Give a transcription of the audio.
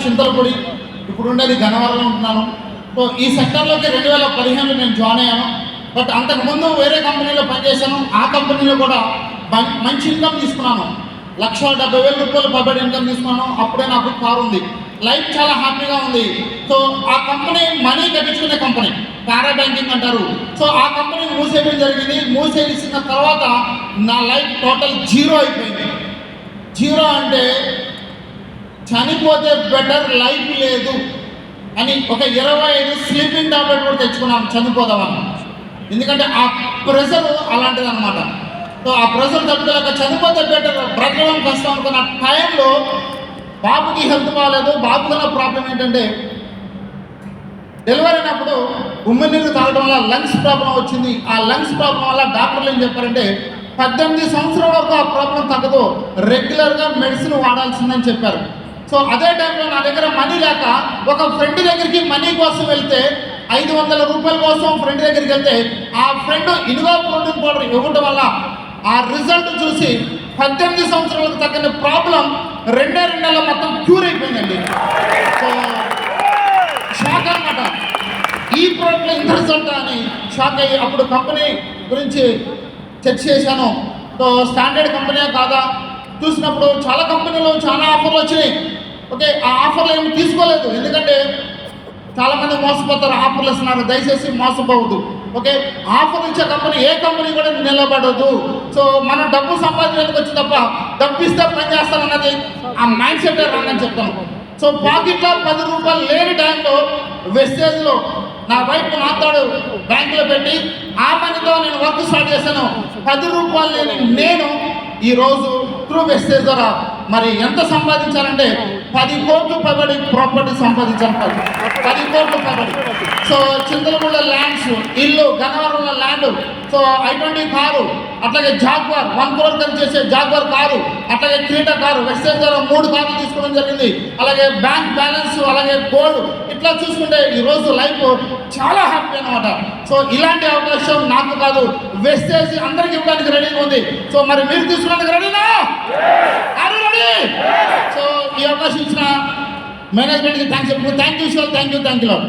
చింతలపూడి, ఇప్పుడు ఉండేది గన్నవరంలో ఉంటున్నాను. సో ఈ సెక్టర్లోకి 2015 నేను జాయిన్ అయ్యాను. బట్ అంతకుముందు వేరే కంపెనీలో పనిచేశాను. ఆ కంపెనీలో కూడా మంచి ఇన్కమ్ తీసుకున్నాను. 1,70,000 రూపాయలు పర్బడి ఇన్కమ్ తీసుకున్నాను. అప్పుడే నాకు కారు ఉంది. లైఫ్ చాలా హ్యాపీగా ఉంది. సో ఆ కంపెనీ మనీ కట్టించుకునే కంపెనీ, పారా బ్యాంకింగ్ అంటారు. సో ఆ కంపెనీ మూసేయడం జరిగింది. మూసేసిన తర్వాత నా లైఫ్ టోటల్ జీరో అయిపోయింది. జీరో అంటే చనిపోతే బెటర్, లైఫ్ లేదు అని ఒక 25 స్లీపింగ్ టాబ్లెట్ కూడా తెచ్చుకున్నాను చనిపోదామని. ఎందుకంటే ఆ ప్రెషర్ అలాంటిది అనమాట. సో ఆ ప్రెషర్ తట్టుకోలేక చనిపోతే బెటర్, బ్రతకడం కష్టం అనుకున్న టైంలో బాబుకి హెల్త్ బాగాలేదు. బాబుకున్న ప్రాబ్లం ఏంటంటే డెలివరీ అయినప్పుడు ఉమ్మినీరు తాగడం వల్ల లంగ్స్ ప్రాబ్లం వచ్చింది. ఆ లంగ్స్ ప్రాబ్లం వల్ల డాక్టర్లు ఏం చెప్పారంటే 18 సంవత్సరాల వరకు ఆ ప్రాబ్లం తగ్గదు, రెగ్యులర్గా మెడిసిన్ వాడాల్సిందని చెప్పారు. సో అదే టైంలో నా దగ్గర మనీ లేక ఒక ఫ్రెండ్ దగ్గరికి మనీ కోసం వెళ్తే 500 రూపాయల కోసం ఫ్రెండ్ దగ్గరికి వెళ్తే ఆ ఫ్రెండ్ ఇనుగా ప్రోటీన్ పౌడర్ ఇవ్వడం వల్ల ఆ రిజల్ట్ చూసి 18 సంవత్సరాలకు తగ్గిన ప్రాబ్లం 2 నెలల్లో మొత్తం క్యూర్ అయిపోయిందండి. సో షాక్ అనమాట, ఈ ప్రోడక్ట్లో ఇంత రిజల్ట్ అని షాక్ అయ్యి అప్పుడు కంపెనీ గురించి చెక్ చేశాను. సో స్టాండర్డ్ కంపెనీ కాదా చూసినప్పుడు చాలా కంపెనీలు చాలా ఆఫర్లు వచ్చినాయి. ఓకే, ఆ ఆఫర్లు ఏమి తీసుకోలేదు, ఎందుకంటే చాలామంది మోసపోతారు. ఆఫర్లు ఇస్తున్నారు, దయచేసి మోసపోవద్దు. ఓకే, ఆఫర్ ఇచ్చే కంపెనీ ఏ కంపెనీ కూడా నిలబడదు. సో మనం డబ్బు సంపాదించడానికి వచ్చి తప్ప డబ్బు ఇస్తే పని చేస్తామన్నది ఆ మైండ్ సెట్ రానని చెప్తాను. సో పాకెట్లో 10 రూపాయలు లేని టైంలో వెస్టేజ్లో నా వైపు నాతాడు బ్యాంకులో పెట్టి ఆ మనీతో నేను వర్క్ స్టార్ట్ చేశాను. 10 రూపాయలు లేని నేను ఈరోజు త్రూ వెస్టేజ్ ద్వారా మరి ఎంత సంపాదించాలంటే 10 కోట్లు పబడి ప్రాపర్టీ సంపాదించాను. 10 కోట్లు పబడి. సో చింతలపూడిలో ల్యాండ్స్, ఇల్లు, గన్నవరంలో ల్యాండ్, సో I-20 కారు, అట్లాగే జాగ్వార్ 1 crore ఖర్చు చేసే జాగ్వార్ కారు, అట్లాగే క్రీటా కారు, వెస్టేజ్ ద్వారా 3 కార్లు తీసుకోవడం జరిగింది. అలాగే బ్యాంక్ బ్యాలెన్స్, అలాగే గోల్డ్. ఇట్లా చూసుకుంటే ఈరోజు లైఫ్ చాలా హ్యాపీ అనమాట. సో ఇలాంటి అవకాశం నాకు కాదు, వెస్టేజ్ అందరికి ఇవ్వడానికి రెడీగా ఉంది. సో మరి మీరు తీసుకోవడానికి రెడీనా? రెడీ? సో ఈ అవకాశం ఇచ్చిన మేనేజ్మెంట్కి థ్యాంక్స్ చెప్తున్నాను. Thank you sir, thank you.